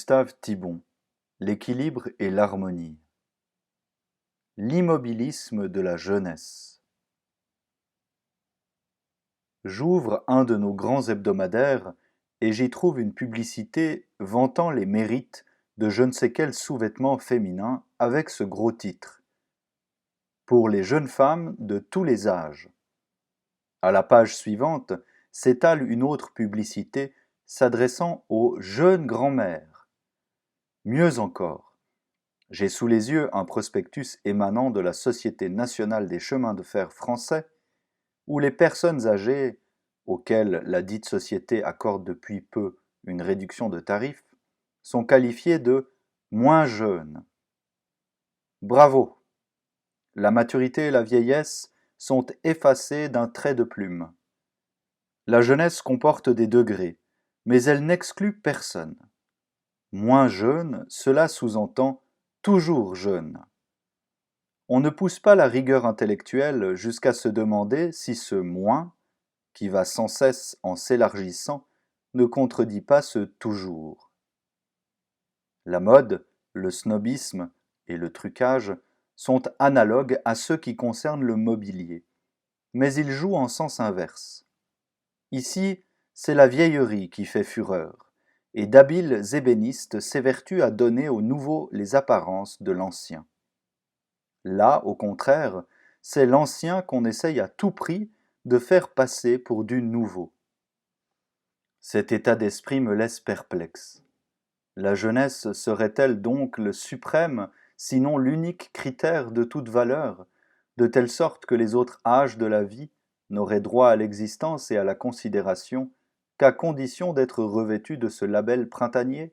Gustave Thibon, l'équilibre et l'harmonie. L'immobilisme de la jeunesse. J'ouvre un de nos grands hebdomadaires et j'y trouve une publicité vantant les mérites de je ne sais quel sous-vêtement féminin avec ce gros titre. Pour les jeunes femmes de tous les âges. À la page suivante s'étale une autre publicité s'adressant aux jeunes grand-mères. Mieux encore, j'ai sous les yeux un prospectus émanant de la Société nationale des chemins de fer français, où les personnes âgées, auxquelles la dite société accorde depuis peu une réduction de tarifs, sont qualifiées de moins jeunes. Bravo! La maturité et la vieillesse sont effacées d'un trait de plume. La jeunesse comporte des degrés, mais elle n'exclut personne. Moins jeune, cela sous-entend toujours jeune. On ne pousse pas la rigueur intellectuelle jusqu'à se demander si ce moins, qui va sans cesse en s'élargissant, ne contredit pas ce toujours. La mode, le snobisme et le trucage sont analogues à ceux qui concernent le mobilier, mais ils jouent en sens inverse. Ici, c'est la vieillerie qui fait fureur, et d'habiles ébénistes s'évertuent à donner au nouveau les apparences de l'ancien. Là, au contraire, c'est l'ancien qu'on essaye à tout prix de faire passer pour du nouveau. Cet état d'esprit me laisse perplexe. La jeunesse serait-elle donc le suprême, sinon l'unique critère de toute valeur, de telle sorte que les autres âges de la vie n'auraient droit à l'existence et à la considération qu'à condition d'être revêtus de ce label printanier?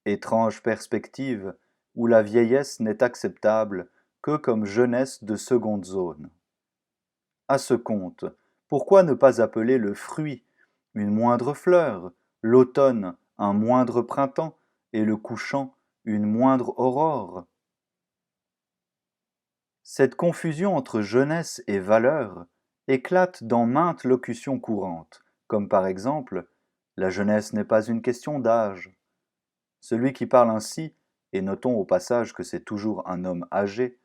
Étrange perspective où la vieillesse n'est acceptable que comme jeunesse de seconde zone. À ce compte, pourquoi ne pas appeler le fruit une moindre fleur, l'automne un moindre printemps et le couchant une moindre aurore? Cette confusion entre jeunesse et valeur éclate dans maintes locutions courantes, comme par exemple « la jeunesse n'est pas une question d'âge ». Celui qui parle ainsi, et notons au passage que c'est toujours un homme âgé,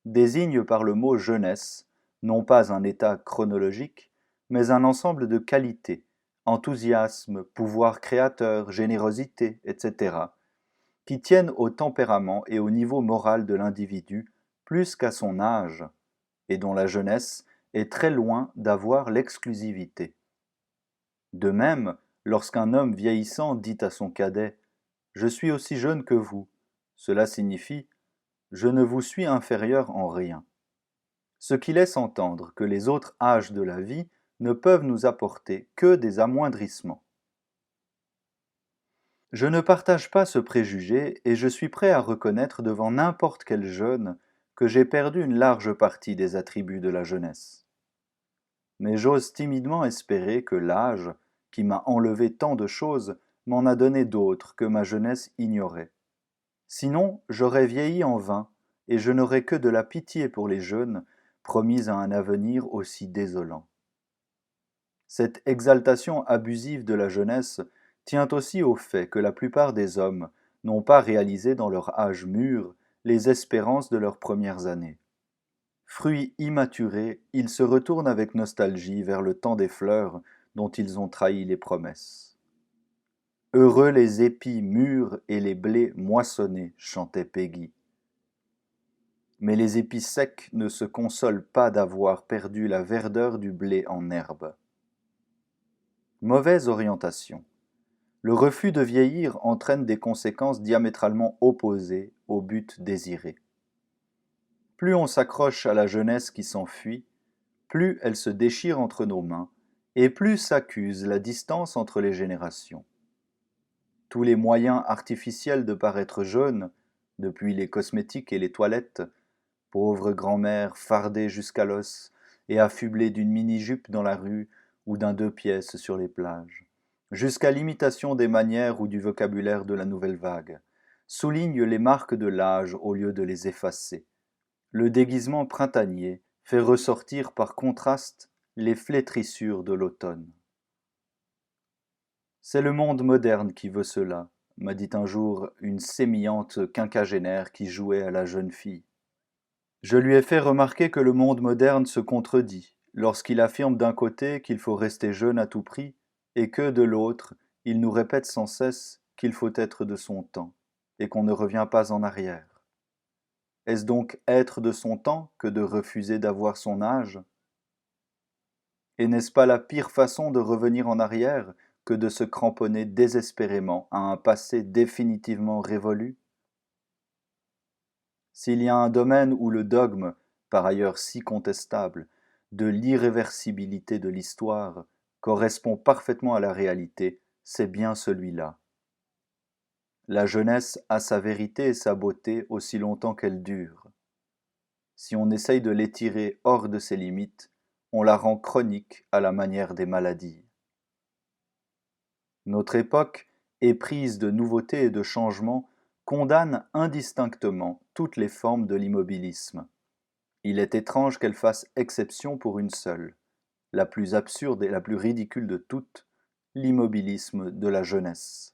désigne par le mot jeunesse non pas un état chronologique, mais un ensemble de qualités, enthousiasme, pouvoir créateur, générosité, etc., qui tiennent au tempérament et au niveau moral de l'individu plus qu'à son âge, et dont la jeunesse est très loin d'avoir l'exclusivité. De même, lorsqu'un homme vieillissant dit à son cadet « Je suis aussi jeune que vous », cela signifie « Je ne vous suis inférieur en rien », ce qui laisse entendre que les autres âges de la vie ne peuvent nous apporter que des amoindrissements. Je ne partage pas ce préjugé et je suis prêt à reconnaître devant n'importe quel jeune que j'ai perdu une large partie des attributs de la jeunesse. Mais j'ose timidement espérer que l'âge, qui m'a enlevé tant de choses, m'en a donné d'autres que ma jeunesse ignorait. Sinon, j'aurais vieilli en vain, et je n'aurais que de la pitié pour les jeunes, promise à un avenir aussi désolant. Cette exaltation abusive de la jeunesse tient aussi au fait que la plupart des hommes n'ont pas réalisé dans leur âge mûr les espérances de leurs premières années. Fruits immaturés, ils se retournent avec nostalgie vers le temps des fleurs dont ils ont trahi les promesses. Heureux les épis mûrs et les blés moissonnés, chantait Peggy. Mais les épis secs ne se consolent pas d'avoir perdu la verdeur du blé en herbe. Mauvaise orientation. Le refus de vieillir entraîne des conséquences diamétralement opposées au but désiré. Plus on s'accroche à la jeunesse qui s'enfuit, plus elle se déchire entre nos mains, et plus s'accuse la distance entre les générations. Tous les moyens artificiels de paraître jeune, depuis les cosmétiques et les toilettes, pauvre grand-mère fardée jusqu'à l'os et affublée d'une mini-jupe dans la rue ou d'un 2 pièces sur les plages, jusqu'à l'imitation des manières ou du vocabulaire de la nouvelle vague, soulignent les marques de l'âge au lieu de les effacer. Le déguisement printanier fait ressortir par contraste les flétrissures de l'automne. C'est le monde moderne qui veut cela, m'a dit un jour une sémillante quinquagénaire qui jouait à la jeune fille. Je lui ai fait remarquer que le monde moderne se contredit lorsqu'il affirme d'un côté qu'il faut rester jeune à tout prix et que, de l'autre, il nous répète sans cesse qu'il faut être de son temps et qu'on ne revient pas en arrière. Est-ce donc être de son temps que de refuser d'avoir son âge? Et n'est-ce pas la pire façon de revenir en arrière que de se cramponner désespérément à un passé définitivement révolu? S'il y a un domaine où le dogme, par ailleurs si contestable, de l'irréversibilité de l'histoire correspond parfaitement à la réalité, c'est bien celui-là. La jeunesse a sa vérité et sa beauté aussi longtemps qu'elle dure. Si on essaye de l'étirer hors de ses limites, on la rend chronique à la manière des maladies. Notre époque, éprise de nouveautés et de changements, condamne indistinctement toutes les formes de l'immobilisme. Il est étrange qu'elle fasse exception pour une seule, la plus absurde et la plus ridicule de toutes, l'immobilisme de la jeunesse.